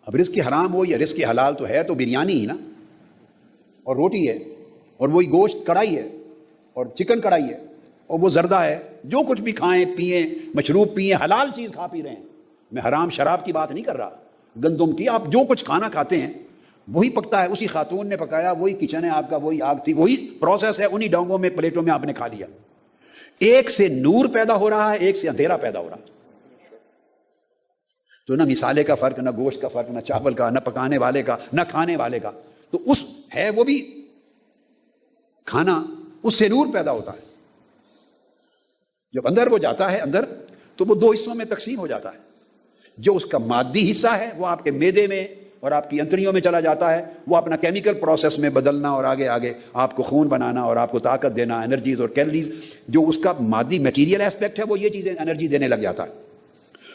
اب رزق حرام ہو یا رزق حلال تو ہے تو بریانی ہی نا، اور روٹی ہے، اور وہی گوشت کڑھائی ہے، اور چکن کڑھائی ہے، اور وہ زردہ ہے، جو کچھ بھی کھائیں پئیں، مشروب پئیں، حلال چیز کھا پی رہے ہیں. میں حرام شراب کی بات نہیں کر رہا، گندم کی. آپ جو کچھ کھانا کھاتے ہیں وہی پکتا ہے، اسی خاتون نے پکایا، وہی کچن ہے آپ کا، وہی آگ تھی، وہی پروسیس ہے، انہی ڈونگوں میں پلیٹوں میں آپ نے کھا لیا. ایک سے نور پیدا ہو رہا ہے، ایک سے اندھیرا پیدا ہو رہا ہے. تو نہ مثالے کا فرق، نہ گوشت کا فرق، نہ چاول کا، نہ پکانے والے کا، نہ کھانے والے کا. تو اس ہے وہ بھی کھانا، اس سے نور پیدا ہوتا ہے. جب اندر وہ جاتا ہے اندر، تو وہ دو حصوں میں تقسیم ہو جاتا ہے. جو اس کا مادی حصہ ہے وہ آپ کے معدے میں اور آپ کی انتڑیوں میں چلا جاتا ہے، وہ اپنا کیمیکل پروسیس میں بدلنا اور آگے آگے آپ کو خون بنانا اور آپ کو طاقت دینا، انرجیز اور کیلریز، جو اس کا مادی میٹیریل ایسپیکٹ ہے وہ یہ چیزیں انرجی دینے لگ جاتا ہے.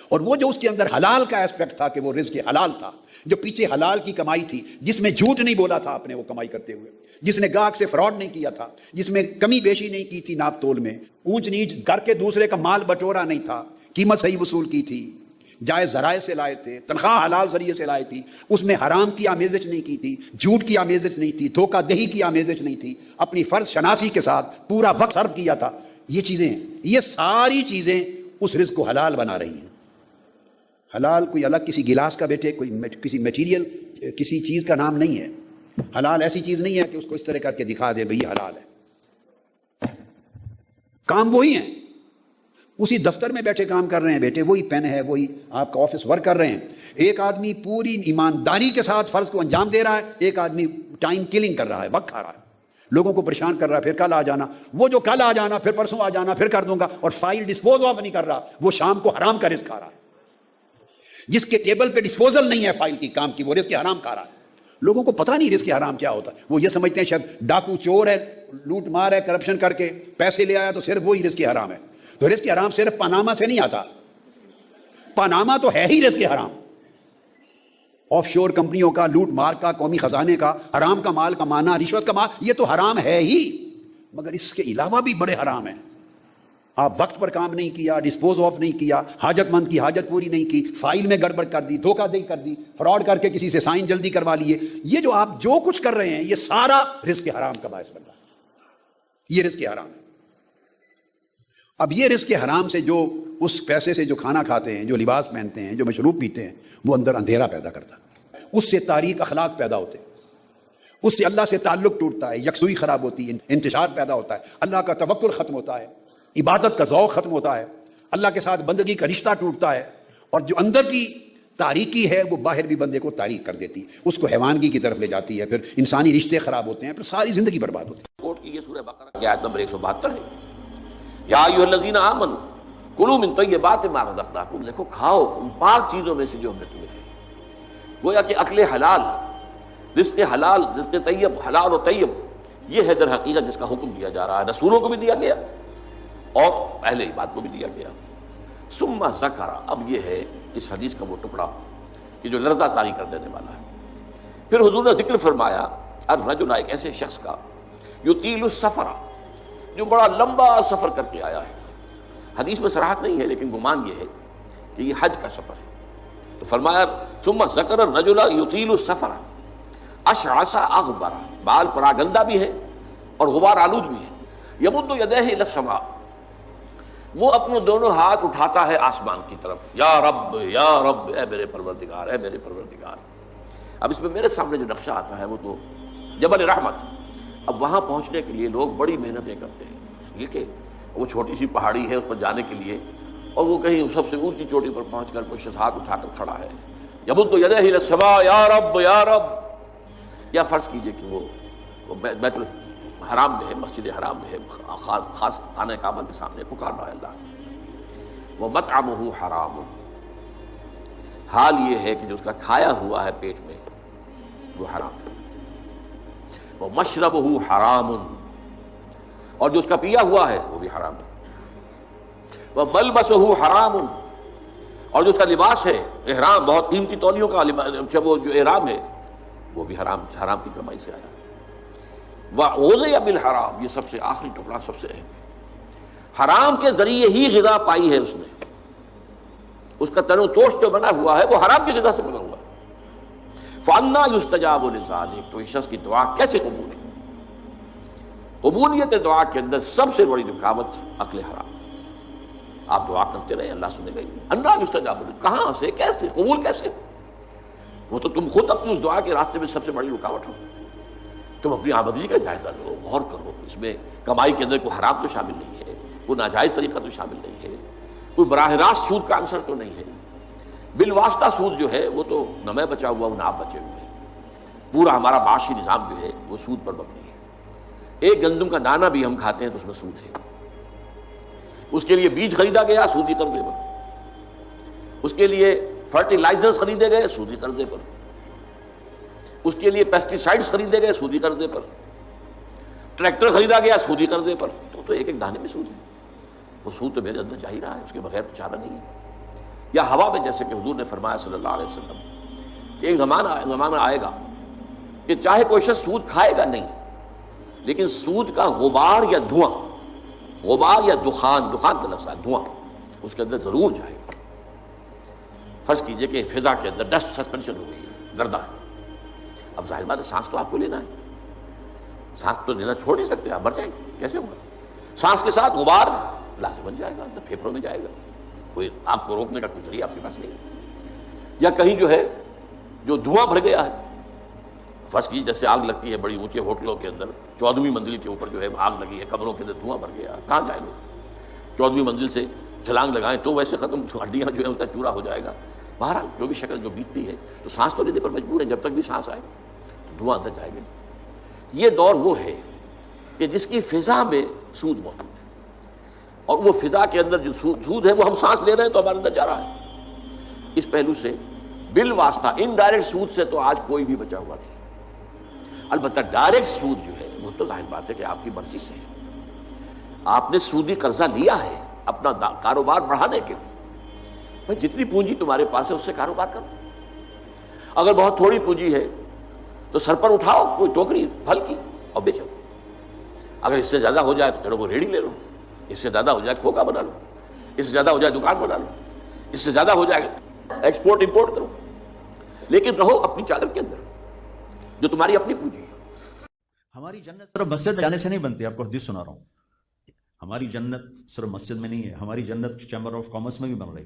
اور وہ جو اس کے اندر حلال کا ایسپیکٹ تھا کہ وہ رزق حلال تھا، جو پیچھے حلال کی کمائی تھی، جس میں جھوٹ نہیں بولا تھا آپ نے وہ کمائی کرتے ہوئے، جس نے گاہک سے فراڈ نہیں کیا تھا، جس میں کمی بیشی نہیں کی تھی ناپ تول میں، اونچ نیچ کر کے دوسرے کا مال بٹورا نہیں تھا، قیمت صحیح وصول کی تھی، جائز ذرائع سے لائے تھے، تنخواہ حلال ذریعے سے لائے تھی، اس میں حرام کی آمیزش نہیں کی تھی، جھوٹ کی آمیزش نہیں تھی، دھوکہ دہی کی آمیزش نہیں تھی، اپنی فرض شناسی کے ساتھ پورا وقت صرف کیا تھا. یہ چیزیں، یہ ساری چیزیں اس رزق کو حلال بنا رہی ہیں. حلال کوئی الگ کسی گلاس کا بیٹے، کوئی کسی میٹیریل، کسی چیز کا نام نہیں ہے. حلال ایسی چیز نہیں ہے کہ اس کو اس طرح کر کے دکھا دے بھئی حلال ہے. کام وہی ہیں، اسی دفتر میں بیٹھے کام کر رہے ہیں بیٹے، وہی پین ہے، وہی آپ کا آفس ورک کر رہے ہیں. ایک آدمی پوری ایمانداری کے ساتھ فرض کو انجام دے رہا ہے، ایک آدمی ٹائم کلنگ کر رہا ہے، وقت کھا رہا ہے، لوگوں کو پریشان کر رہا ہے، پھر کل آ جانا، وہ جو کل آ جانا، پھر پرسوں آ جانا، پھر کر دوں گا، اور فائل ڈسپوز آف نہیں کر رہا، وہ شام کو حرام کا رزق کھا رہا ہے. جس کے ٹیبل پہ ڈسپوزل نہیں ہے فائل کی کام کی، وہ رزق حرام کھا رہا ہے. لوگوں کو پتہ نہیں رزق حرام کیا ہوتا ہے. وہ یہ سمجھتے ہیں شاید ڈاکو چور ہے، لوٹ مار ہے، کرپشن کر کے پیسے لے آیا تو صرف وہی رزق حرام ہے. تو رزق حرام صرف پاناما سے نہیں آتا، پاناما تو ہے ہی رزق حرام. آف شور کمپنیوں کا لوٹ مار کا، قومی خزانے کا، حرام کا مال کمانا، رشوت کا مال، یہ تو حرام ہے ہی، مگر اس کے علاوہ بھی بڑے حرام ہیں. آپ وقت پر کام نہیں کیا، ڈسپوز آف نہیں کیا، حاجت مند کی حاجت پوری نہیں کی، فائل میں گڑبڑ کر دی، دھوکہ دہی کر دی، فراڈ کر کے کسی سے سائن جلدی کروا لیے، یہ جو آپ جو کچھ کر رہے ہیں یہ سارا رزق حرام کا باعث بن رہا ہے. یہ رزق حرام ہے. اب یہ رزق حرام سے جو اس پیسے سے جو کھانا کھاتے ہیں، جو لباس پہنتے ہیں، جو مشروب پیتے ہیں، وہ اندر اندھیرا پیدا کرتا ہے. اس سے تاریک اخلاق پیدا ہوتے ہیں، اس سے اللہ سے تعلق ٹوٹتا ہے، یکسوئی خراب ہوتی ہے، انتشار پیدا ہوتا ہے، اللہ کا توکل ختم ہوتا ہے، عبادت کا ذوق ختم ہوتا ہے، اللہ کے ساتھ بندگی کا رشتہ ٹوٹتا ہے. اور جو اندر کی تاریکی ہے وہ باہر بھی بندے کو تاریک کر دیتی ہے، اس کو حیوانگی کی طرف لے جاتی ہے، پھر انسانی رشتے خراب ہوتے ہیں، پھر ساری زندگی برباد ہوتی ہے. کوٹ کی یہ سورہ بقرہ کی آیت نمبر 172 ہے، یا ایھا الذین آمنوا کلوا من طیبات ما رزقناکم، دیکھو کھاؤ ان پاک چیزوں میں سے جو ہم نے تمہیں دی. گویا کہ اکل حلال، رزق حلال، رزق طیب، حلال و طیب، یہ ہے در حقیقت جس کا حکم دیا جا رہا ہے. رسولوں کو بھی دیا گیا اور اہل ایمان کو بھی دیا گیا. ثم ذکر، اب یہ ہے اس حدیث کا وہ ٹکڑا کہ جو لرزہ طاری کر دینے والا ہے. پھر حضور نے ذکر فرمایا الرجل، ایک ایسے شخص کا یطیل السفر، جو بڑا لمبا سفر کر کے آیا ہے. حدیث میں صراحت نہیں ہے لیکن گمان یہ ہے کہ یہ حج کا سفر ہے. تو فرمایا ثم ذکر الرجل یطیل السفر اشعث اغبر، بال پراگندہ بھی ہے اور غبار آلود بھی ہے. یمد یدیہ الی السماء، وہ اپنے دونوں ہاتھ اٹھاتا ہے آسمان کی طرف، یا رب یا رب، اے میرے پروردگار، اے میرے پروردگار. اب اس میں میرے سامنے جو نقشہ آتا ہے وہ تو جبل رحمت. اب وہاں پہنچنے کے لیے لوگ بڑی محنتیں کرتے ہیں، اس لیے کہ وہ چھوٹی سی پہاڑی ہے، اس پر جانے کے لیے، اور وہ کہیں سب سے اونچی چوٹی پر پہنچ کر کچھ ہاتھ اٹھا کر کھڑا ہے. یمد یدیہ الی السماء، یا رب یا رب. یا فرض کیجئے کہ وہ بیت الحرام میں ہے، مسجد حرام میں ہے، خاص خانہ کعبہ کے سامنے پکار رہا ہے اللہ. وَمَطْعَمُهُ حرام، حال یہ ہے کہ جو اس کا کھایا ہوا ہے پیٹ میں وہ حرام ہے. وَمَشْرَبُهُ حرام، اور جو اس کا پیا ہوا ہے وہ بھی حرام ہے. وَمَلْبَسُهُ حرام، اور جو اس کا لباس ہے احرام، بہت قیمتی تولیوں کا وہ جو احرام ہے وہ بھی حرام کی کمائی سے آیا. وَغُذِيَ بِالْحَرَامِ، یہ سب سے آخری ٹکڑا سب سے اہم ہے. حرام کے ذریعے ہی غذا پائی ہے اس نے، اس کا تن و توش جو بنا ہوا ہے وہ حرام کی غذا سے بنا ہوا ہے. فَأَنَّا يُسْتَجَابُ لِذَلِكَ، تو اس شخص کی دعا کیسے قبول ہے؟ قبولیت دعا کے اندر سب سے بڑی رکاوٹ عقل حرام۔ آپ دعا کرتے رہے، اللہ سنے گا۔ انا یستجاب، کہاں سے، کیسے، قبول کیسے؟ وہ تو تم خود اپنی اس دعا کے راستے میں سب سے بڑی رکاوٹ ہو۔ تم اپنی آمدنی کا جائزہ لو، غور کرو، اس میں کمائی کے اندر کوئی حرام تو شامل نہیں ہے، کوئی ناجائز طریقہ تو شامل نہیں ہے، کوئی براہ راست سود کا عنصر تو نہیں ہے۔ بالواسطہ سود جو ہے وہ تو نہ میں بچا ہوا ہوں نہ آپ بچے ہوئے ہیں۔ پورا ہمارا معاشی نظام جو ہے وہ سود پر مبنی ہے۔ ایک گندم کا دانہ بھی ہم کھاتے ہیں تو اس میں سود ہے۔ اس کے لیے بیج خریدا گیا سودی قرضے پر، اس کے لیے فرٹیلائزرز خریدے گئے سودی قرضے پر، اس کے لیے پیسٹی سائڈز خریدے گئے سودی قرضے پر، ٹریکٹر خریدا گیا سودی قرضے پر۔ تو ایک ایک دانے میں سود ہے۔ وہ سود تو میرے اندر جا ہی رہا ہے، اس کے بغیر تو چارہ نہیں ہے۔ یا ہوا میں، جیسے کہ حضور نے فرمایا صلی اللہ علیہ وسلم کہ ایک زمانہ آئے گا کہ چاہے کوئی شخص سود کھائے گا نہیں، لیکن سود کا غبار یا دھواں، غبار یا دخان کا لفظ ہے دھواں، اس کے اندر ضرور جائے گا۔ فرض کیجئے کہ فضا کے اندر ڈسٹ سسپینشن ہو گئی ہے، گردہ ہے۔ اب ظاہر بات ہے سانس تو آپ کو لینا ہے، سانس تو لینا چھوڑ نہیں سکتے، آپ مر جائیں گے، کیسے ہوگا؟ سانس کے ساتھ غبار لازم بن جائے گا، اندر پھیپھڑوں میں جائے گا، کوئی آپ کو روکنے کا کوئی ذریعہ آپ کے پاس نہیں ہے۔ یا کہیں جو ہے جو دھواں بھر گیا ہے، فرض کی جیسے آگ لگتی ہے بڑی اونچے ہوٹلوں کے اندر، 14ویں منزل کے اوپر جو ہے آگ لگی ہے، کمروں کے اندر دھواں بھر گیا، کہاں جائیں لوگ؟ 14ویں منزل سے چھلانگ لگائیں تو ویسے ختم، ہڈیاں جو ہے اس کا چورا ہو جائے گا۔ بہرحال جو بھی شکل جو بیتتی ہے تو سانس تو لینے پر مجبور ہے، جب تک بھی سانس آئے تو دھواں اندر جائے گا۔ یہ دور وہ ہے کہ جس کی فضا میں سود موجود ہے، اور وہ فضا کے اندر جو سود ہے وہ ہم سانس لے رہے ہیں تو ہمارے اندر جا رہا ہے۔ اس پہلو سے بالواسطہ انڈائریکٹ سود سے تو آج کوئی بھی بچا ہوا نہیں۔ البتہ ڈائریکٹ سود جو ہے وہ تو ظاہر بات ہے کہ آپ کی مرضی سے ہے۔ آپ نے سودی قرضہ لیا ہے اپنا کاروبار بڑھانے کے لیے، بھائی جتنی پونجی تمہارے پاس ہے اس سے کاروبار کرو۔ اگر بہت تھوڑی پونجی ہے تو سر پر اٹھاؤ کوئی ٹوکری پھل کی اور بیچو۔ اگر اس سے زیادہ ہو جائے تو چلو وہ ریڑھی لے لو، اس سے زیادہ ہو جائے کھوکا بنا لو، اس سے زیادہ ہو جائے دکان بنا لو، اس سے زیادہ ہو جائے ایکسپورٹ امپورٹ کرو، لیکن رہو اپنی چادر کے اندر جو تمہاری اپنی پونجی ہے۔ ہماری جنت صرف مسجد جانے سے نہیں بنتی، آپ کو حدیث سنا رہا ہوں۔ ہماری جنت صرف مسجد میں نہیں ہے، ہماری جنت چیمبر آف کامرس میں بھی بن رہی،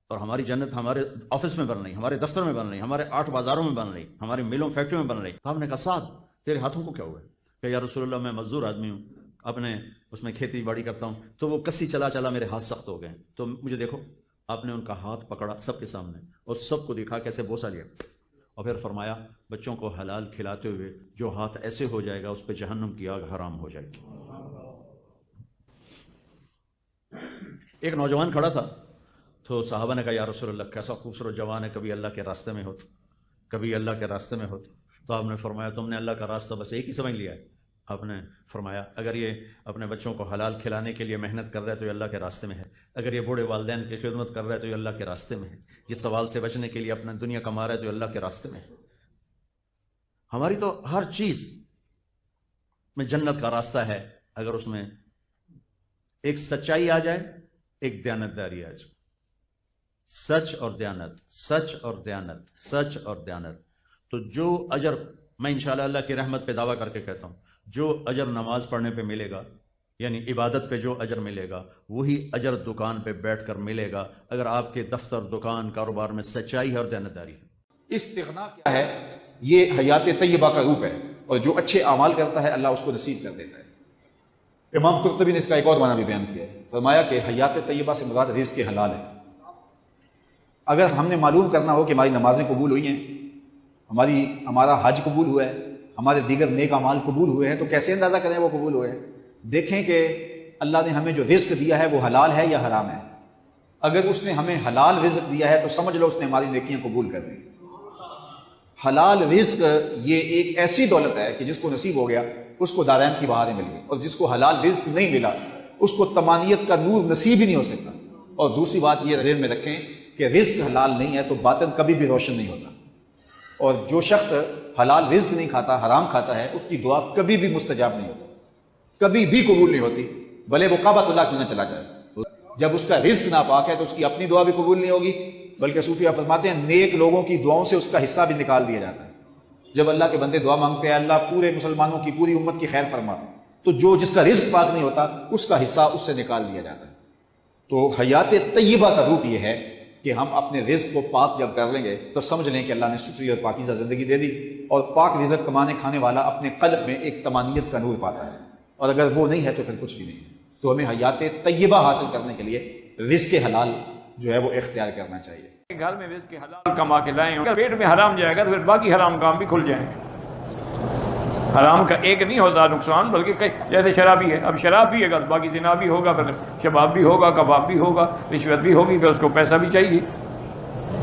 اور ہماری جنت ہمارے آفس میں بن رہی، ہمارے دفتر میں بن رہی، ہمارے 8 بازاروں میں بن رہی، ہمارے ملوں فیکٹریوں میں بن رہی۔ تو ہم نے کہا سعد تیرے ہاتھوں کو کیا ہوا ہے؟ کہ یا رسول اللہ میں مزدور آدمی ہوں، اپنے اس میں کھیتی باڑی کرتا ہوں، تو وہ کسی چلا چلا میرے ہاتھ سخت ہو گئے، تو مجھے دیکھو۔ آپ نے ان کا ہاتھ پکڑا سب کے سامنے اور سب کو دکھا کیسے بوسہ لیا، اور پھر فرمایا بچوں کو حلال کھلاتے ہوئے جو ہاتھ ایسے ہو جائے گا اس پہ جہنم کی آگ حرام ہو جائے گی۔ ایک نوجوان کھڑا تھا تو صحابہ نے کہا یا رسول اللہ کیسا خوبصورت جوان ہے، کبھی اللہ کے راستے میں ہوتا، کبھی اللہ کے راستے میں ہوتا۔ تو آپ نے فرمایا تم نے اللہ کا راستہ بس ایک ہی سمجھ لیا ہے۔ آپ نے فرمایا اگر یہ اپنے بچوں کو حلال کھلانے کے لیے محنت کر رہا ہے تو یہ اللہ کے راستے میں ہے، اگر یہ بوڑھے والدین کی خدمت کر رہا ہے تو یہ اللہ کے راستے میں ہے، جس سوال سے بچنے کے لیے اپنا دنیا کما رہا ہے تو یہ اللہ کے راستے میں ہے۔ ہماری تو ہر چیز میں جنت کا راستہ ہے اگر اس میں ایک سچائی آ جائے، ایک دیانتداری آ جائے، سچ اور دیانت، سچ اور دیانت، سچ اور دیانت۔ تو جو اجر میں انشاءاللہ اللہ کی رحمت پہ دعویٰ کر کے کہتا ہوں، جو اجر نماز پڑھنے پہ ملے گا، یعنی عبادت پہ جو اجر ملے گا، وہی اجر دکان پہ بیٹھ کر ملے گا اگر آپ کے دفتر، دکان، کاروبار میں سچائی ہے اور دیانتداری ہے۔ استغنا کیا ہے؟ یہ حیات طیبہ کا روپ ہے، اور جو اچھے اعمال کرتا ہے اللہ اس کو نصیب کر دیتا ہے۔ امام قرطبی نے اس کا ایک اور معنی بھی بیان کیا ہے، فرمایا کہ حیات طیبہ سے مراد رزق حلال ہے۔ اگر ہم نے معلوم کرنا ہو کہ ہماری نمازیں قبول ہوئی ہیں، ہمارا حج قبول ہوا ہے، ہمارے دیگر نیک اعمال قبول ہوئے ہیں، تو کیسے اندازہ کریں وہ قبول ہوئے ہیں؟ دیکھیں کہ اللہ نے ہمیں جو رزق دیا ہے وہ حلال ہے یا حرام ہے۔ اگر اس نے ہمیں حلال رزق دیا ہے تو سمجھ لو اس نے ہماری نیکیاں قبول کر لی۔ حلال رزق یہ ایک ایسی دولت ہے کہ جس کو نصیب ہو گیا اس کو دارین کی بہاریں مل گئی، اور جس کو حلال رزق نہیں ملا اس کو طمانیت کا نور نصیب ہی نہیں ہو سکتا۔ اور دوسری بات یہ ذہن میں رکھیں کہ رزق حلال نہیں ہے تو باطن کبھی بھی روشن نہیں ہوتا، اور جو شخص حلال رزق نہیں کھاتا، حرام کھاتا ہے، اس کی دعا کبھی بھی مستجاب نہیں ہوتی، کبھی بھی قبول نہیں ہوتی، بھلے وہ کعبۃ اللہ کیوں نہ چلا جائے۔ جب اس کا رزق ناپاک ہے تو اس کی اپنی دعا بھی قبول نہیں ہوگی، بلکہ صوفیہ فرماتے ہیں نیک لوگوں کی دعاؤں سے اس کا حصہ بھی نکال دیا جاتا ہے. جب اللہ کے بندے دعا مانگتے ہیں اللہ پورے مسلمانوں کی پوری امت کی خیر فرما، تو جس کا رزق پاک نہیں ہوتا اس کا حصہ اس سے نکال دیا جاتا ہے. تو حیات طیبہ کا روپ یہ ہے کہ ہم اپنے رزق کو پاک جب کر لیں گے تو سمجھ لیں کہ اللہ نے ستھری اور پاکیزہ زندگی دے دی، اور پاک رزق کمانے کھانے والا اپنے قلب میں ایک طمانیت کا نور پاتا ہے، اور اگر وہ نہیں ہے تو پھر کچھ بھی نہیں. تو ہمیں حیات طیبہ حاصل کرنے کے لیے رزق حلال جو ہے وہ اختیار کرنا چاہیے. گھر میں رزق حلال کما کے لائیں، اگر پیٹ میں حرام جائے گا تو پھر باقی حرام کام بھی کھل جائیں گے. حرام کا ایک نہیں ہوتا نقصان، بلکہ جیسے شرابی ہے، اب شراب بھی ہے گا باقی زنا بھی ہوگا، پھر شباب بھی ہوگا، کباب بھی ہوگا، رشوت بھی ہوگی، پھر اس کو پیسہ بھی چاہیے.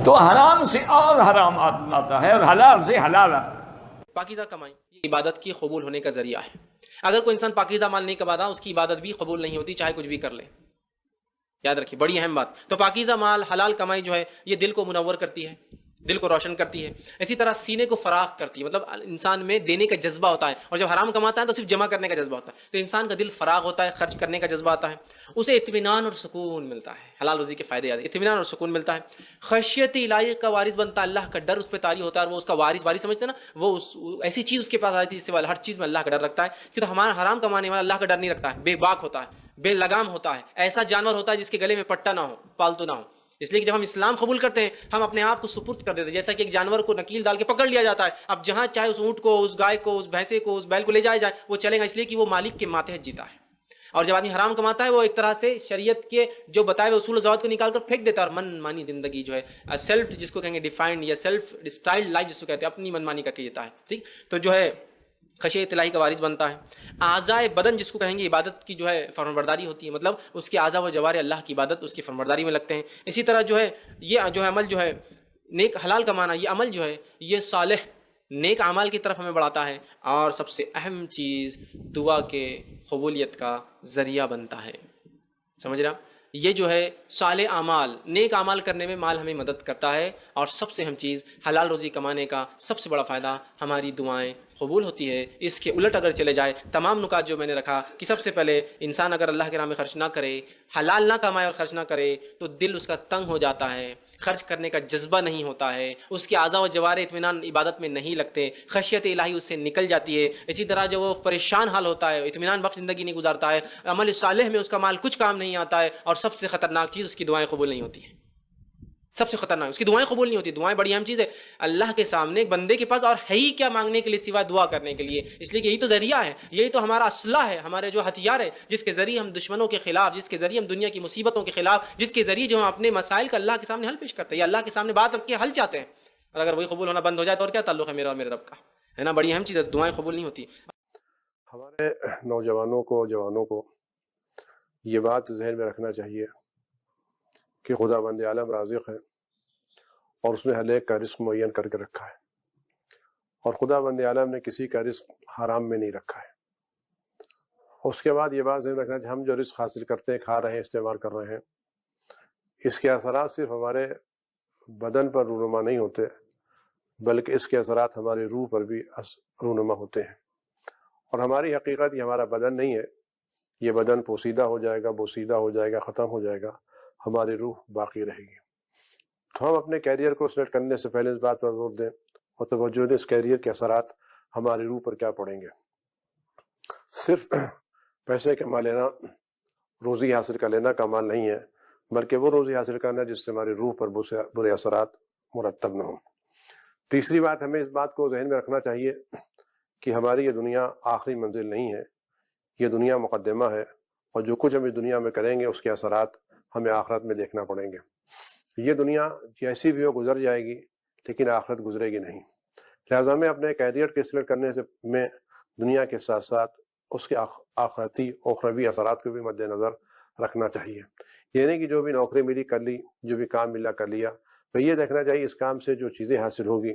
تو حرام سے اور حرام آتا ہے اور حلال سے حلال آتا ہے. پاکیزہ کمائی یہ عبادت کی قبول ہونے کا ذریعہ ہے. اگر کوئی انسان پاکیزہ مال نہیں کماتا اس کی عبادت بھی قبول نہیں ہوتی، چاہے کچھ بھی کر لے. یاد رکھیے، بڑی اہم بات. تو پاکیزہ مال حلال کمائی جو ہے یہ دل کو منور کرتی ہے، دل کو روشن کرتی ہے. اسی طرح سینے کو فراخ کرتی ہے، مطلب انسان میں دینے کا جذبہ ہوتا ہے، اور جب حرام کماتا ہے تو صرف جمع کرنے کا جذبہ ہوتا ہے. تو انسان کا دل فراغ ہوتا ہے، خرچ کرنے کا جذبہ آتا ہے، اسے اطمینان اور سکون ملتا ہے. حلال روزی کے فائدے آتے ہیں، اطمینان اور سکون ملتا ہے. خشیت الہی کا وارث بنتا ہے، اللہ کا ڈر اس پہ طاری ہوتا ہے، اور وہ اس کا وارث سمجھتے ہیں نا، وہ ایسی چیز اس کے پاس آتی ہے جس سے ہر چیز میں اللہ کا ڈر رکھتا ہے. کیونکہ ہمارا حرام کمانے والا اللہ کا ڈر نہیں رکھتا ہے، بے باک ہوتا ہے، بے لگام ہوتا ہے، ایسا جانور ہوتا ہے جس کے گلے میں پٹا نہ ہو، پالتو نہ ہو. اس لیے کہ جب ہم اسلام قبول کرتے ہیں ہم اپنے آپ کو سپرد کر دیتے ہیں، جیسا کہ ایک جانور کو نکیل ڈال کے پکڑ لیا جاتا ہے. اب جہاں چاہے اس اونٹ کو، اس گائے کو، اس بھینسے کو، اس بیل کو لے جایا جائے وہ چلے گا، اس لیے کہ وہ مالک کے ماتحت جیتا ہے. اور جب آدمی حرام کماتا ہے وہ ایک طرح سے شریعت کے جو بتائے ہوئے اصول و ضوابط کو نکال کر پھینک دیتا ہے، اور من مانی زندگی جو ہے سیلف جس کو کہیں گے ڈیفائنڈ یا سیلف اسٹائلڈ لائف جس کو کہتے ہیں، اپنی من مانی کا جیتا ہے. ٹھیک، تو جو ہے خشیت الہی کا وارث بنتا ہے. اعضائے بدن جس کو کہیں گے عبادت کی جو ہے فرمانبرداری ہوتی ہے، مطلب اس کے اعضاء و جوارح اللہ کی عبادت، اس کی فرمانبرداری میں لگتے ہیں. اسی طرح جو ہے یہ جو ہے عمل جو ہے نیک حلال کمانا، یہ عمل جو ہے یہ صالح نیک اعمال کی طرف ہمیں بڑھاتا ہے، اور سب سے اہم چیز دعا کے قبولیت کا ذریعہ بنتا ہے. سمجھ رہا؟ یہ جو ہے صالح اعمال، نیک اعمال کرنے میں مال ہمیں مدد کرتا ہے. اور سب سے اہم چیز حلال روزی کمانے کا سب سے بڑا فائدہ ہماری دعائیں قبول ہوتی ہے. اس کے الٹ اگر چلے جائے تمام نکات جو میں نے رکھا کہ سب سے پہلے انسان اگر اللہ کے راہ میں خرچ نہ کرے، حلال نہ کمائے اور خرچ نہ کرے تو دل اس کا تنگ ہو جاتا ہے، خرچ کرنے کا جذبہ نہیں ہوتا ہے، اس کے اعضاء و جوارح اطمینان عبادت میں نہیں لگتے، خشیت الہی اس سے نکل جاتی ہے. اسی طرح جو وہ پریشان حال ہوتا ہے، اطمینان بخش زندگی نہیں گزارتا ہے، عمل صالح میں اس کا مال کچھ کام نہیں آتا ہے. اور سب سے خطرناک چیز اس کی دعائیں قبول نہیں ہوتی ہیں. سب سے خطرناک اس کی دعائیں قبول نہیں ہوتی. دعائیں بڑی اہم چیز ہے اللہ کے سامنے. ایک بندے کے پاس اور ہے ہی کیا مانگنے کے لیے سوائے دعا کرنے کے لیے؟ اس لیے کہ یہی تو ذریعہ ہے، یہی تو ہمارا اسلحہ ہے، ہمارے جو ہتھیار ہے جس کے ذریعے ہم دشمنوں کے خلاف، جس کے ذریعے ہم دنیا کی مصیبتوں کے خلاف، جس کے ذریعے جو ہم اپنے مسائل کا اللہ کے سامنے حل پیش کرتے ہیں یا اللہ کے سامنے بات رکھ کے حل چاہتے ہیں. اور اگر وہی قبول ہونا بند ہو جائے تو اور کیا تعلق ہے میرا اور میرے رب کا؟ ہے نا، بڑی اہم چیز ہے، دعائیں قبول نہیں ہوتی. ہمارے نوجوانوں کو، جوانوں کو یہ بات ذہن میں رکھنا چاہیے کہ خدا بند عالم رازق ہے، اور اس نے ہر ایک کا رزق معین کر کے رکھا ہے، اور خدا بند عالم نے کسی کا رزق حرام میں نہیں رکھا ہے. اس کے بعد یہ بات ذہن رکھنا چاہیے ہم جو رزق حاصل کرتے ہیں، کھا رہے ہیں، استعمال کر رہے ہیں، اس کے اثرات صرف ہمارے بدن پر رونما نہیں ہوتے بلکہ اس کے اثرات ہماری روح پر بھی رونما ہوتے ہیں. اور ہماری حقیقت یہ ہمارا بدن نہیں ہے، یہ بدن پوسیدہ ہو جائے گا، بوسیدہ ہو جائے گا، ختم ہو جائے گا، ہماری روح باقی رہے گی. تو ہم اپنے کیریئر کو سلیکٹ کرنے سے پہلے اس بات پر زور دیں اور توجہ دیں اس کیریئر کے اثرات ہماری روح پر کیا پڑیں گے. صرف پیسے کما لینا، روزی حاصل کر لینا کمال نہیں ہے، بلکہ وہ روزی حاصل کرنا جس سے ہماری روح پر برے اثرات مرتب نہ ہوں. تیسری بات، ہمیں اس بات کو ذہن میں رکھنا چاہیے کہ ہماری یہ دنیا آخری منزل نہیں ہے، یہ دنیا مقدمہ ہے، اور جو کچھ ہم اس دنیا میں کریں گے اس کے اثرات ہمیں آخرت میں دیکھنا پڑیں گے. یہ دنیا جیسی بھی ہو گزر جائے گی، لیکن آخرت گزرے گی نہیں. لہٰذا ہمیں اپنے کیریئر کے سلیکٹ کرنے سے میں دنیا کے ساتھ ساتھ اس کے آخرتی اخروی اثرات کو بھی مد نظر رکھنا چاہیے. یہ نہیں کہ جو بھی نوکری ملی کر لی، جو بھی کام ملا کر لیا، تو یہ دیکھنا چاہیے اس کام سے جو چیزیں حاصل ہوگی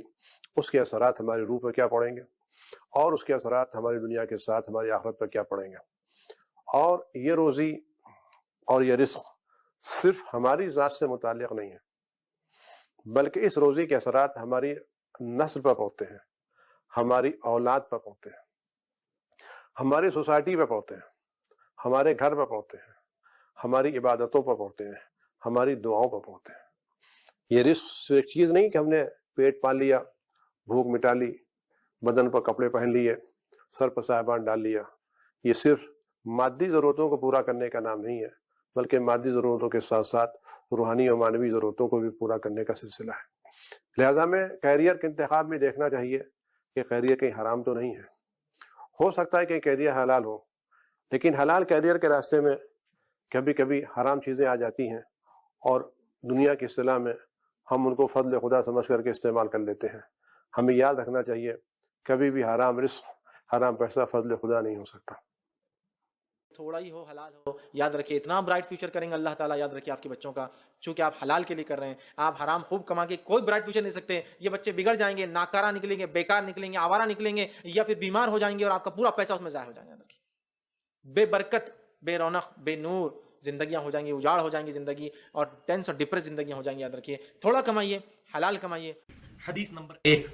اس کے اثرات ہماری روح پر کیا پڑیں گے، اور اس کے اثرات ہماری دنیا کے ساتھ ہماری آخرت پر کیا پڑیں گے. اور یہ روزی اور یہ رزق صرف ہماری ذات سے متعلق نہیں ہے، بلکہ اس روزی کے اثرات ہماری نسل پر پڑتے ہیں، ہماری اولاد پر پڑتے ہیں، ہماری سوسائٹی پر پڑتے ہیں، ہمارے گھر پر پڑتے ہیں، ہماری عبادتوں پر پڑتے ہیں، ہماری دعاؤں پر پڑتے ہیں. یہ رزق صرف ایک چیز نہیں کہ ہم نے پیٹ پال لیا، بھوک مٹا لی، بدن پر کپڑے پہن لیے، سر پر صاحبان ڈال لیا. یہ صرف مادی ضرورتوں کو پورا کرنے کا نام نہیں ہے، بلکہ مادی ضرورتوں کے ساتھ ساتھ روحانی اور معنوی ضرورتوں کو بھی پورا کرنے کا سلسلہ ہے. لہذا میں کیریئر کے انتخاب میں دیکھنا چاہیے کہ کیریئر کہیں حرام تو نہیں ہے. ہو سکتا ہے کہ کیریئر حلال ہو، لیکن حلال کیریئر کے راستے میں کبھی کبھی حرام چیزیں آ جاتی ہیں، اور دنیا کی اصطلاح میں ہم ان کو فضل خدا سمجھ کر کے استعمال کر لیتے ہیں. ہمیں یاد رکھنا چاہیے کبھی بھی حرام رزق، حرام پیسہ فضل خدا نہیں ہو سکتا. تھوڑا ہی ہو حلال ہو، یاد رکھیے اتنا برائٹ فیوچر کریں گے اللہ تعالیٰ. یاد رکھیے آپ کے بچوں کا، چونکہ آپ حلال کے لیے کر رہے ہیں. آپ حرام خوب کما کے کوئی برائٹ فیوچر نہیں سکتے. یہ بچے بگڑ جائیں گے، ناکارہ نکلیں گے، بیکار نکلیں گے، آوارہ نکلیں گے، یا پھر بیمار ہو جائیں گے اور آپ کا پورا پیسہ اس میں ضائع ہو جائے گا. یاد رکھیے بے برکت، بے رونق، بے نور زندگیاں ہو جائیں گی، اجاڑ ہو جائیں گی زندگی، اور ٹینس اور ڈپریس زندگیاں ہو جائیں گی. یاد رکھیے تھوڑا کمائیے، حلال کمائیے. حدیث نمبر 1،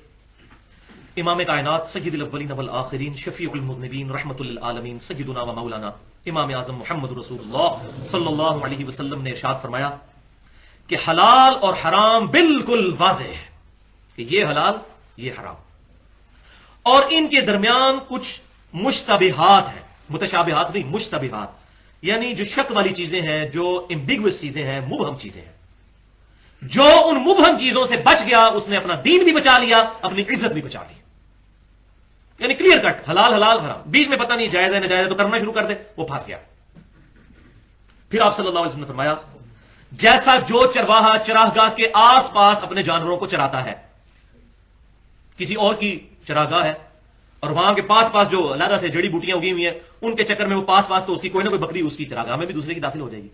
امام کائنات سید الاولین والآخرین شفیع المذنبین رحمت للعالمین سیدنا و مولانا امام اعظم محمد رسول اللہ صلی اللہ علیہ وسلم نے ارشاد فرمایا کہ حلال اور حرام بالکل واضح ہے کہ یہ حلال یہ حرام، اور ان کے درمیان کچھ مشتبہات ہیں. متشابہات نہیں، مشتبہات، یعنی جو شک والی چیزیں ہیں، جو ایمبیگوس چیزیں ہیں، مبہم چیزیں ہیں. جو ان مبہم چیزوں سے بچ گیا اس نے اپنا دین بھی بچا لیا، اپنی عزت بھی بچا لی. یعنی کلیئر کٹ، حلال حلال حرام، بیچ میں پتہ نہیں جائز ہے ناجائز ہے تو کرنا شروع کر دے، وہ پھنس گیا. پھر آپ صلی اللہ علیہ وسلم نے فرمایا جیسا جو چرواہا چراگاہ کے آس پاس اپنے جانوروں کو چراتا ہے، کسی اور کی چراگاہ ہے اور وہاں کے پاس پاس جو علیحدہ سے جڑی بوٹیاں اگی ہوئی ہیں ان کے چکر میں وہ پاس پاس تو اس کی کوئی نہ کوئی بکری اس کی چراگاہ میں بھی دوسرے کی داخل ہو جائے گی.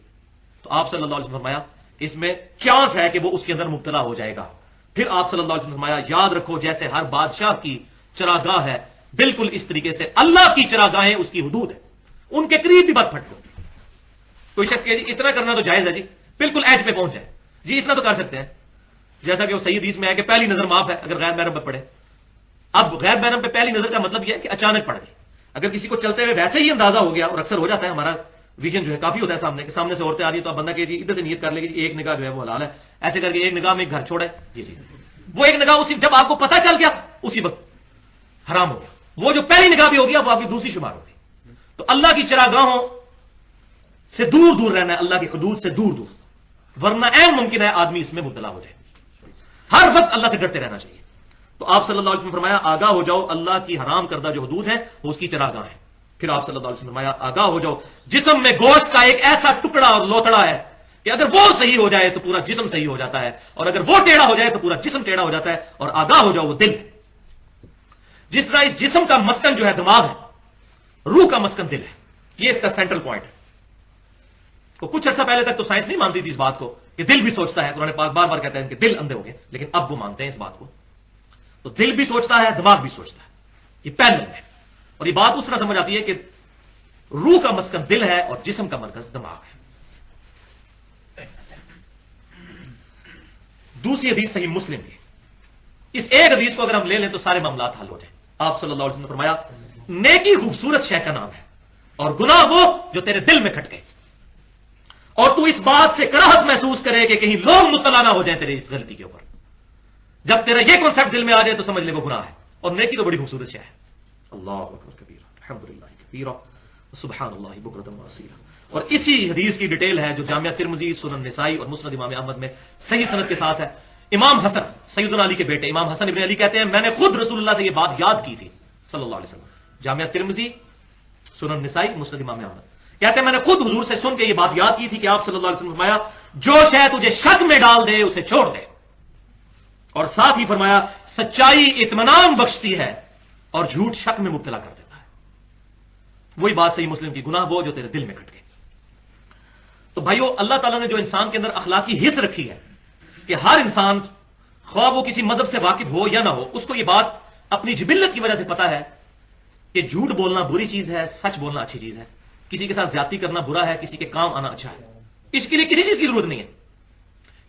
تو آپ صلی اللہ علیہ وسلم نے فرمایا اس میں چانس ہے کہ وہ اس کے اندر مبتلا ہو جائے گا. پھر آپ صلی اللہ علیہ وسلم نے فرمایا یاد رکھو جیسے ہر بادشاہ کی چراگاہ ہے، بالکل اس طریقے سے اللہ کی چراگاہیں اس کی حدود ہے، ان کے قریب بھی مت پھٹکو. کوئی شخص کہ جی اتنا کرنا تو جائز ہے، جی بالکل ایج پہ پہنچ جائے، جی اتنا تو کر سکتے ہیں، جیسا کہ وہ صحیح حدیث میں ہے کہ پہلی نظر معاف ہے اگر غیر محرم پہ پڑے. اب غیر محرم پہ پہلی نظر کا مطلب یہ ہے کہ اچانک پڑ گئی. اگر کسی کو چلتے ہوئے ویسے ہی اندازہ ہو گیا، اور اکثر ہو جاتا ہے، ہمارا ویژن جو ہے کافی ہوتا ہے سامنے کہ سامنے سے عورتیں آ رہی ہے تو اب بندہ کہ جی ادھر سے نیت کر لے گی جی ایک نگاہ جو ہے وہ حلال ہے، ایسے کر کے ایک نگاہ میں ایک گھر چھوڑے، جی جی وہ ایک نگاہ اسی جب آپ کو پتہ چل گیا اسی وقت حرام ہو گیا. وہ جو پہلی نگاہ بھی ہو گیا وہ آپ کی دوسری شمار ہو گئی. تو اللہ کی چراگاہوں سے دور دور رہنا ہے، اللہ کی حدود سے دور دور، ورنہ عین ممکن ہے آدمی اس میں مبتلا ہو جائے. ہر وقت اللہ سے ڈرتے رہنا چاہیے. تو آپ صلی اللہ علیہ وسلم نے فرمایا آگاہ ہو جاؤ اللہ کی حرام کردہ جو حدود ہیں وہ اس کی چراگاہ ہیں. پھر آپ صلی اللہ علیہ وسلم نے فرمایا آگاہ ہو جاؤ جسم میں گوشت کا ایک ایسا ٹکڑا اور لوتڑا ہے کہ اگر وہ صحیح ہو جائے تو پورا جسم صحیح ہو جاتا ہے، اور اگر وہ ٹیڑھا ہو جائے تو پورا جسم ٹیڑھا ہو جاتا ہے. اور آگاہ ہو جاؤ وہ دل ہے. جس طرح اس جسم کا مسکن جو ہے دماغ ہے، روح کا مسکن دل ہے، یہ اس کا سینٹرل پوائنٹ ہے. تو کچھ عرصہ پہلے تک تو سائنس نہیں مانتی تھی اس بات کو کہ دل بھی سوچتا ہے. قرآن پاک بار بار کہتا ہے کہ دل اندھے ہو گئے، لیکن اب وہ مانتے ہیں اس بات کو. تو دل بھی سوچتا ہے، دماغ بھی سوچتا ہے، یہ پیرلل ہے. اور یہ بات اس طرح سمجھ آتی ہے کہ روح کا مسکن دل ہے اور جسم کا مرکز دماغ ہے. دوسری حدیث صحیح مسلم کی، اس ایک حدیث کو اگر ہم لے لیں تو سارے معاملات حل ہو جائیں. آپ صلی اللہ علیہ وسلم نے فرمایا نیکی خوبصورت شے کا نام ہے اور گناہ وہ جو تیرے دل میں کھٹ گئے، اور تو اس بات سے کراہت محسوس کرے کہ کہیں لوگ مطلع نہ ہو جائیں تیرے اس غلطی کے اوپر. جب تیرا یہ کنسپٹ دل میں آ جائے تو سمجھ لے وہ گناہ ہے. اور نیکی تو بڑی خوبصورت شے ہے. اللہ اکبر کبیرہ الحمدللہ کثیرہ سبحان اللہ بکرۃ واصیلا. اور اسی حدیث کی ڈیٹیل ہے جو جامعہ ترمذی، سنن نسائی اور مسند امام احمد میں صحیح سند کے ساتھ ہے. امام حسن سیدنا علی کے بیٹے امام حسن ابن علی کہتے ہیں میں نے خود رسول اللہ سے یہ بات یاد کی تھی صلی اللہ علیہ وسلم. جامعہ ترمذی، سنن نسائی، مسند امام احمد کہتے ہیں میں نے خود حضور سے سن کے یہ بات یاد کی تھی کہ آپ صلی اللہ علیہ وسلم فرمایا جو شے تجھے شک میں ڈال دے اسے چھوڑ دے. اور ساتھ ہی فرمایا سچائی اطمینان بخشتی ہے اور جھوٹ شک میں مبتلا کر دیتا ہے. وہی بات صحیح مسلم کی، گناہ وہ جو تیرے دل میں کھٹ گئے. تو بھائیو اللہ تعالیٰ نے جو انسان کے اندر اخلاقی حص رکھی ہے کہ ہر انسان خواہ وہ کسی مذہب سے واقف ہو یا نہ ہو اس کو یہ بات اپنی جبلت کی وجہ سے پتا ہے کہ جھوٹ بولنا بری چیز ہے، سچ بولنا اچھی چیز ہے. کسی کے ساتھ زیادتی کرنا برا ہے، کسی کے کام آنا اچھا ہے. اس کے لیے کسی چیز کی ضرورت نہیں ہے.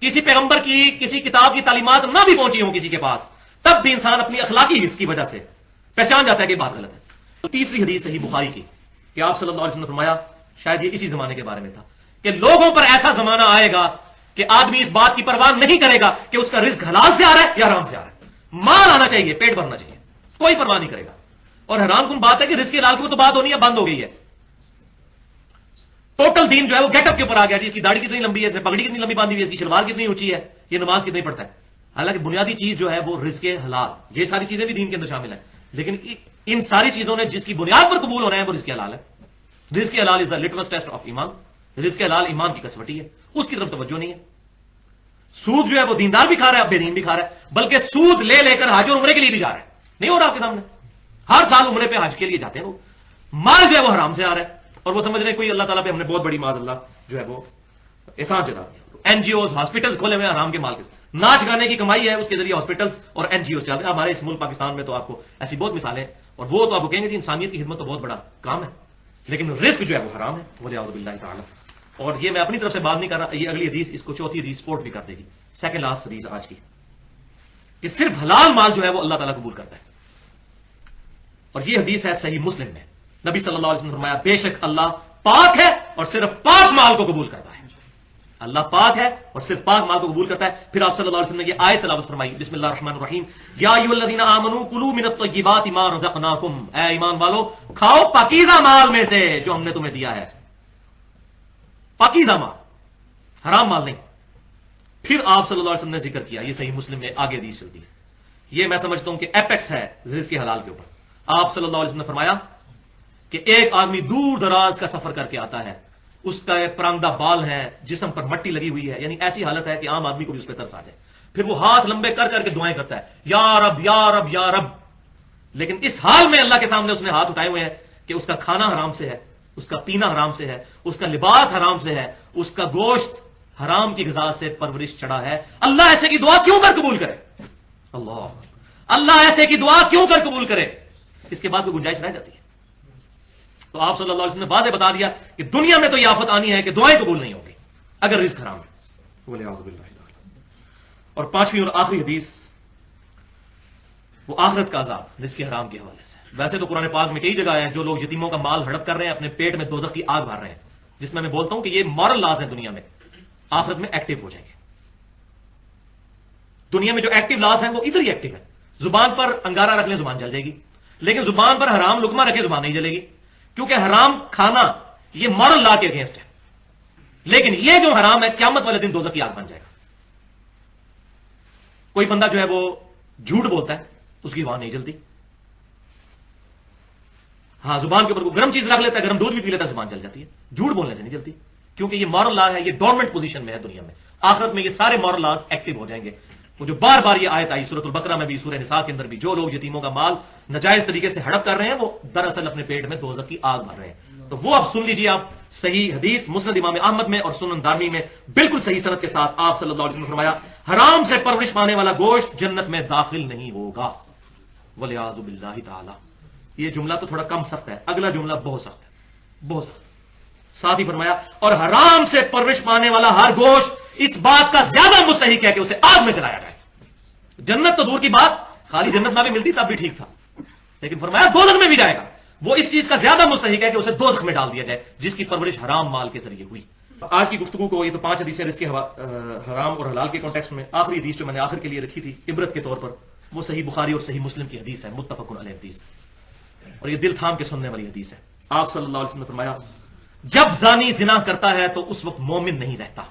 کسی پیغمبر کی کسی کتاب کی تعلیمات نہ بھی پہنچی ہوں کسی کے پاس تب بھی انسان اپنی اخلاقی حص کی وجہ سے پہچان جاتا ہے کہ بات غلط ہے. تیسری حدیث صحیح بخاری کی کہ آپ صلی اللہ علیہ وسلم نے فرمایا شاید یہ اسی زمانے کے بارے میں تھا کہ لوگوں پر ایسا زمانہ آئے گا کہ کہ آدمی اس بات کی پرواہ نہیں کرے گا کہ اس کا رزق حلال سے آ رہا ہے یا حرام سے آ رہا ہے. مال آنا چاہیے، پیٹ بھرنا چاہیے، کوئی پرواہ نہیں کرے گا. اور حرام کن بات ہے کہ رزق حلال کی وہ تو بات ہونی ہے، بند ہو گئی ہے. ٹوٹل دین جو ہے وہ گیٹ اپ کے اوپر آ گیا. اس کی داڑھی کتنی لمبی ہے، اس نے پگڑی کتنی لمبی باندھی ہوئی ہے، اس کی شلوار کتنی اونچی ہے، یہ نماز کتنی پڑھتا ہے. حالانکہ بنیادی چیز جو ہے وہ رزق حلال، یہ ساری چیزیں بھی دین کے اندر شامل ہیں، لیکن ان ساری چیزوں نے جس کی بنیاد پر قبول ہونا ہے وہ رزق حلال ہے. رزق حلال از دا لٹمس ٹیسٹ آف ایمان. رزق حلال ایمان کی کسوٹی ہے، اس کی طرف توجہ نہیں ہے. سود جو ہے وہ دیندار بھی کھا رہا ہے، بے دین بھی کھا رہا ہے، بلکہ سود لے لے کر حج اور عمرے کے لیے بھی جا رہا ہے. نہیں ہو رہا آپ کے سامنے؟ ہر سال عمرے پہ حج کے لیے جاتے ہیں وہ. مال جو ہے وہ حرام سے آ رہا ہے اور وہ سمجھ رہے ہیں کوئی اللہ تعالیٰ پہ ہم نے بہت بڑی معاذ اللہ جو ہے وہ احسان جتا دیا. این جی اوز، ہاسپٹلس کھولے ہوئے ہیں حرام کے مال کے. ناچ گانے کی کمائی ہے، اس کے ذریعے ہاسپٹلس اور این جی اوز چل رہے ہیں. ہمارے اس ملک پاکستان میں تو آپ کو ایسی بہت مثالیں، اور وہ تو آپ کو کہیں گے کہ انسانیت کی خدمت تو بہت بڑا کام ہے، لیکن رزق جو ہے وہ حرام ہے. والعیاذ باللہ تعالی. اور یہ میں اپنی طرف سے بات نہیں کر رہا، یہ اگلی حدیث اس کو چوتھی حدیث سپورٹ بھی کر دے گی. سیکنڈ لاسٹ حدیث آج کی، کہ صرف حلال مال جو ہے وہ اللہ تعالیٰ قبول کرتا ہے. اور یہ حدیث ہے صحیح مسلم میں. نبی صلی اللہ علیہ وسلم نے فرمایا بے شک اللہ پاک ہے اور صرف پاک مال کو قبول کرتا ہے. اللہ پاک ہے اور صرف پاک مال کو قبول کرتا ہے. پھر آپ صلی اللہ علیہ وسلم نے یہ آیت تلاوت فرمائی، بسم اللہ الرحمن الرحیم، یا ایھا الذین آمنوا کلوا من الطیبات ما رزقناکم. اے ایمان والو کھاؤ پاکیزہ مال میں سے جو ہم نے تمہیں دیا ہے. پاکیزہ مال، حرام مال نہیں. پھر آپ صلی اللہ علیہ وسلم نے ذکر کیا، یہ صحیح مسلم میں آگے حدیث چلتی ہے، یہ میں سمجھتا ہوں کہ ایپیکس ہے رزق حلال کے اوپر. آپ صلی اللہ علیہ وسلم نے فرمایا کہ ایک آدمی دور دراز کا سفر کر کے آتا ہے، اس کا ایک پراندہ بال ہے، جسم پر مٹی لگی ہوئی ہے، یعنی ایسی حالت ہے کہ عام آدمی کو بھی اس پہ ترس آ جائے. پھر وہ ہاتھ لمبے کر کر کے دعائیں کرتا ہے، یا رب یا رب یا رب. لیکن اس حال میں اللہ کے سامنے اس نے ہاتھ اٹھائے ہوئے ہیں کہ اس کا کھانا حرام سے ہے، اس کا پینا حرام سے ہے، اس کا لباس حرام سے ہے، اس کا گوشت حرام کی غذا سے پرورش چڑھا ہے. اللہ ایسے کی دعا کیوں کر قبول کرے؟ اللہ ایسے کی دعا کیوں کر قبول کرے؟ اس کے بعد کوئی گنجائش رہ جاتی ہے. تو آپ صلی اللہ علیہ وسلم نے واضح بتا دیا کہ دنیا میں تو یہ آفت آنی ہے کہ دعائیں قبول نہیں ہوگی اگر رزق حرام ہے. اور پانچویں اور آخری حدیث وہ آخرت کا عذاب رزق حرام کے حوالے سے. ویسے تو قرآن پاک میں کئی جگہ ہیں جو لوگ یتیموں کا مال ہڑپ کر رہے ہیں، اپنے پیٹ میں دوزخ کی آگ بھر رہے ہیں، جس میں بولتا ہوں کہ یہ مورل لاز ہیں دنیا میں، آخرت میں ایکٹیو ہو جائیں گے. دنیا میں جو ایکٹیو لاز ہیں وہ ادھر ہی ایکٹیو ہے. زبان پر انگارہ رکھ لیں زبان جل جائے گی، لیکن زبان پر حرام لقمہ رکھے زبان نہیں جلے گی، کیونکہ حرام کھانا یہ مورل لا کے اگینسٹ ہے. لیکن یہ جو حرام ہے قیامت والے دن دوزخ کی آگ بن جائے گا. کوئی بندہ جو ہے وہ جھوٹ بولتا ہے تو اس کی زبان نہیں جلتی. ہاں زبان کے اوپر کوئی گرم چیز رکھ لیتا ہے، گرم دودھ بھی پی لیتا ہے، زبان جل جاتی ہے. جھوٹ بولنے سے نہیں جلتی، کیونکہ یہ مورل لا ہے، یہ ڈورمنٹ پوزیشن میں ہے دنیا میں. آخرت میں یہ سارے مورل لاز ایکٹیو ہو جائیں گے. وہ جو بار بار یہ آیت آئی سورۃ البقرہ میں بھی، سورہ نساء کے اندر بھی، جو لوگ یتیموں کا مال ناجائز طریقے سے ہڑپ کر رہے ہیں وہ دراصل اپنے پیٹ میں دوزخ کی آگ بھر رہے ہیں. تو وہ اب سن لیجیے آپ، صحیح حدیث مسند امام احمد میں اور سنن دارمی میں بالکل صحیح سند کے ساتھ آپ صلی اللہ علیہ وسلم نے فرمایا حرام سے پرورش پانے والا گوشت جنت میں داخل نہیں ہوگا. والعیاذ باللہ تعالی. یہ جملہ تو تھوڑا کم سخت ہے، اگلا جملہ بہت سخت ہے، بہت سخت. ساتھ ہی فرمایا اور حرام سے پرورش پانے والا ہر گوشت اس بات کا زیادہ مستحق ہے کہ اسے آگ میں جلایا جائے. جنت تو دور کی بات، خالی جنت نہ بھی ملتی تب بھی ٹھیک تھا، لیکن فرمایا دوزخ میں بھی جائے گا. وہ اس چیز کا زیادہ مستحق ہے کہ اسے دوزخ میں ڈال دیا جائے جس کی پرورش حرام مال کے ذریعے ہوئی. آج کی گفتگو کو یہ تو 5 حدیثیں رزق حرام اور حلال کے کانٹیکسٹ میں، آخری حدیث جو میں نے آخر کے لیے رکھی تھی عبرت کے طور پر، وہ صحیح بخاری اور صحیح مسلم کی حدیث ہے، متفق علیہ حدیث، اور یہ دل تھام کے سننے والی حدیث ہے. آپ صلی اللہ علیہ وسلم نے فرمایا جب زانی زنا کرتا ہے تو اس وقت مومن نہیں رہتا،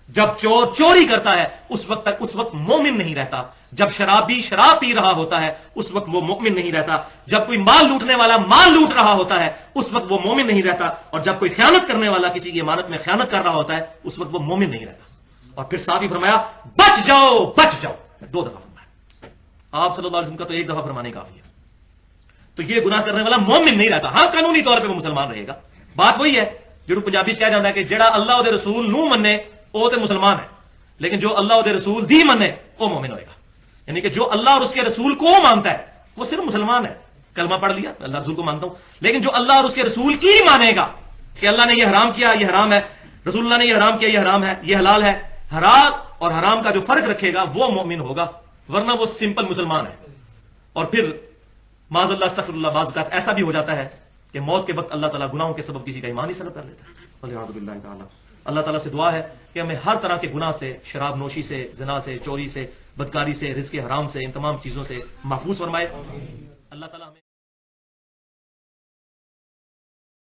جب چور چوری کرتا ہے اس وقت مومن نہیں رہتا، جب شرابی شراب پی رہا ہوتا ہے اس وقت وہ مومن نہیں رہتا، جب کوئی مال لوٹنے والا مال لوٹ رہا ہوتا ہے اس وقت وہ مومن نہیں رہتا، اور جب کوئی خیانت کرنے والا کسی کی امانت میں خیانت کر رہا ہوتا ہے اس وقت وہ مومن نہیں رہتا. اور پھر ساتھ ہی فرمایا بچ جاؤ بچ جاؤ، 2 دفعہ فرمایا. آپ صلی اللہ علیہ وسلم کا تو 1 دفعہ فرمانے کافی ہے. تو یہ گناہ کرنے والا مومن نہیں رہتا. ہاں قانونی طور پہ وہ مسلمان رہے گا. بات وہی ہے جو پنجابی کہا جاتا ہے کہ جڑا اللہ اور رسول نو منے وہ تو مسلمان ہے، لیکن جو اللہ اور رسول دی منے وہ مومن ہوئے گا. یعنی کہ جو اللہ اور اس کے رسول کو مانتا ہے وہ صرف مسلمان ہے، کلمہ پڑھ لیا اللہ رسول کو مانتا ہوں، لیکن جو اللہ اور اس کے رسول کی مانے گا کہ اللہ نے یہ حرام کیا یہ حرام ہے، رسول اللہ نے یہ حرام کیا یہ حرام ہے، یہ حلال ہے، حلال اور حرام کا جو فرق رکھے گا وہ مومن ہوگا، ورنہ وہ سمپل مسلمان ہے. اور پھر معاذ اللہ استغفر اللہ بعض اوقات ایسا بھی ہو جاتا ہے کہ موت کے وقت اللہ تعالیٰ گناہوں کے سبب کسی کا ایمان ہی سلب کر لیتا ہے. والعیاذ باللہ تعالیٰ. اللہ تعالیٰ سے دعا ہے کہ ہمیں ہر طرح کے گناہ سے، شراب نوشی سے، زنا سے، چوری سے، بدکاری سے، رزق حرام سے، ان تمام چیزوں سے محفوظ فرمائے۔ اللہ تعالیٰ ہمیں